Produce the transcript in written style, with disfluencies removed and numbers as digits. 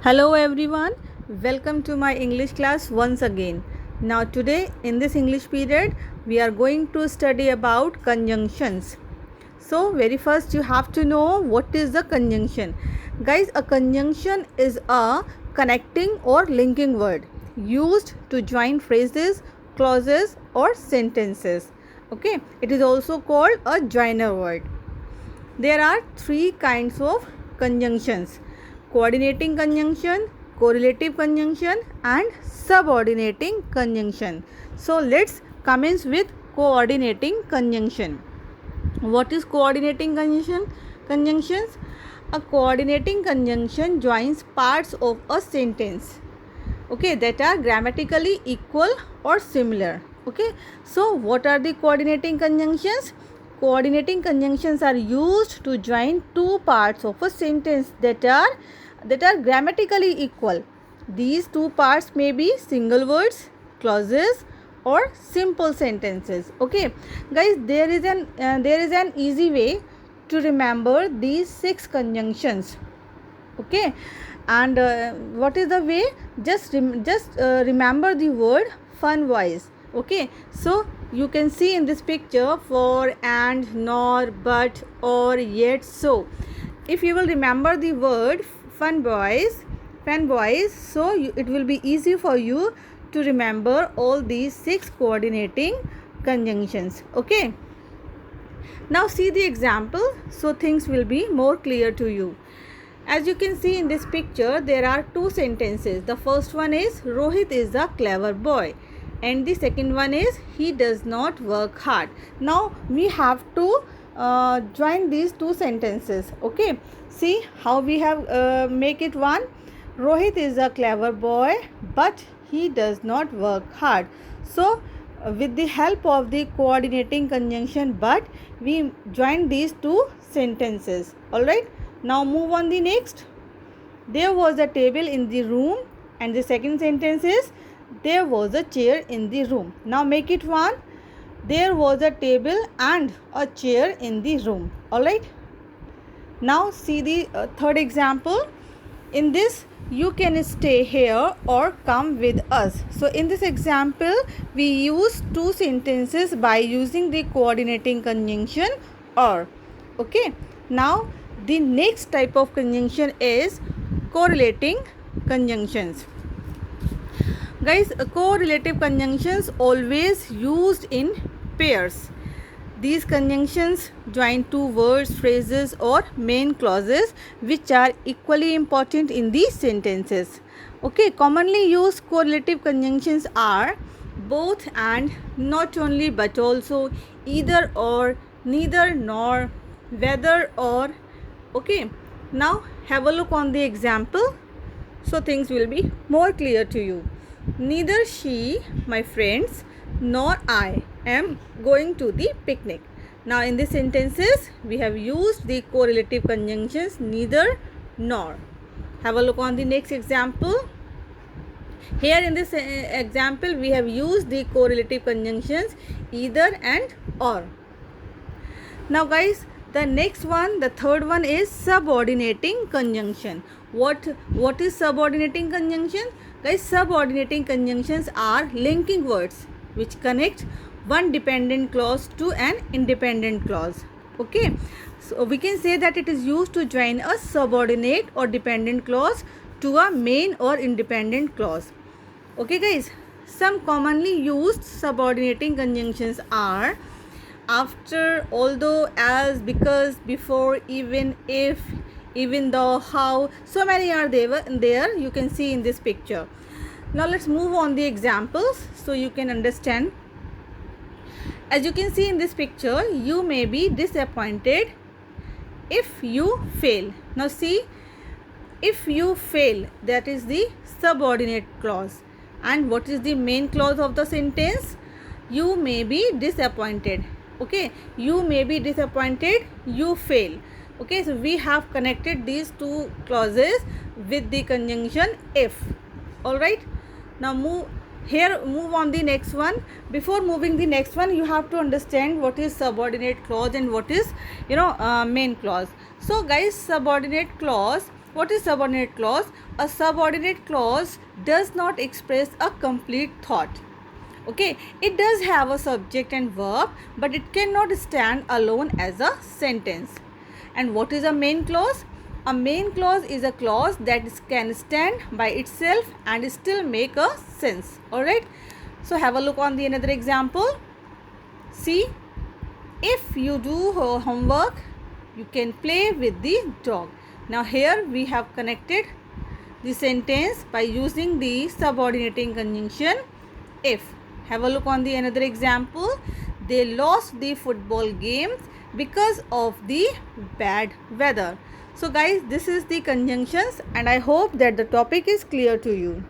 Hello everyone, welcome to my English class once again. Now today in this English period we are going to study about conjunctions. So very first you have to know what is the conjunction. Guys, a conjunction is a connecting or linking word used to join phrases, clauses or sentences. Okay, it is also called a joiner word. There are three kinds of conjunctions: coordinating conjunction, correlative conjunction and subordinating conjunction. So let's commence with coordinating conjunction. What is coordinating conjunction? Conjunctions. A coordinating conjunction joins parts of a sentence, okay, that are grammatically equal or similar. Okay, so what are the coordinating conjunctions? Coordinating conjunctions are used to join two parts of a sentence that are grammatically equal. These two parts may be single words, clauses or simple sentences. Okay guys, there is an easy way to remember these six conjunctions. Okay, and what is the way? Just remember the word fun wise. Okay, so you can see in this picture for, and, nor, but, or, yet, so. If you will remember the word fun boys, so it will be easy for you to remember all these six coordinating conjunctions. Okay, now see the example so things will be more clear to you. As you can see in this picture, there are two sentences. The first one is Rohit is a clever boy, and the second one is he does not work hard. Now we have to join these two sentences. Okay, see how we have make it one. Rohit is a clever boy, but he does not work hard. So with the help of the coordinating conjunction but, we join these two sentences. All right, now move on the next. There was a table in the room, and the second sentence is there was a chair in the room. Now make it one. There was a table and a chair in the room. All right, now see the third example. In this, you can stay here or come with us. So in this example we use two sentences by using the coordinating conjunction or. Okay, now the next type of conjunction is correlating conjunctions. Guys, correlative conjunctions always used in pairs. These conjunctions join two words, phrases or main clauses which are equally important in these sentences. Okay, commonly used correlative conjunctions are both and, not only but also, either or, neither nor, whether or. Okay, now have a look on the example so things will be more clear to you. Neither she, my friends, nor I am going to the picnic. Now in these sentences we have used the correlative conjunctions neither nor. Have a look on the next example. Here in this example we have used the correlative conjunctions either and or. Now guys, the next one, the third one is subordinating conjunction. What is subordinating conjunction? Guys, subordinating conjunctions are linking words which connect one dependent clause to an independent clause. Okay, so we can say that it is used to join a subordinate or dependent clause to a main or independent clause. Okay guys, some commonly used subordinating conjunctions are after, although, as, because, before, even, if, even though, how. So many are there you can see in this picture. Now let's move on the examples so you can understand. As you can see in this picture, you may be disappointed if you fail. Now see, if you fail, that is the subordinate clause. And what is the main clause of the sentence? You may be disappointed. Okay, you may be disappointed, you fail. Okay, so we have connected these two clauses with the conjunction if. All right, now move on the next one. Before moving the next one, you have to understand what is subordinate clause and what is main clause. So guys, subordinate clause What is subordinate clause? A subordinate clause does not express a complete thought. Okay, it does have a subject and verb, but it cannot stand alone as a sentence. And what is a main clause? A main clause is a clause that can stand by itself and still make a sense. Alright, so have a look on the another example. See, if you do homework, you can play with the dog. Now here we have connected the sentence by using the subordinating conjunction if. Have a look on the another example. They lost the football games because of the bad weather. So guys, this is the conjunctions, and I hope that the topic is clear to you.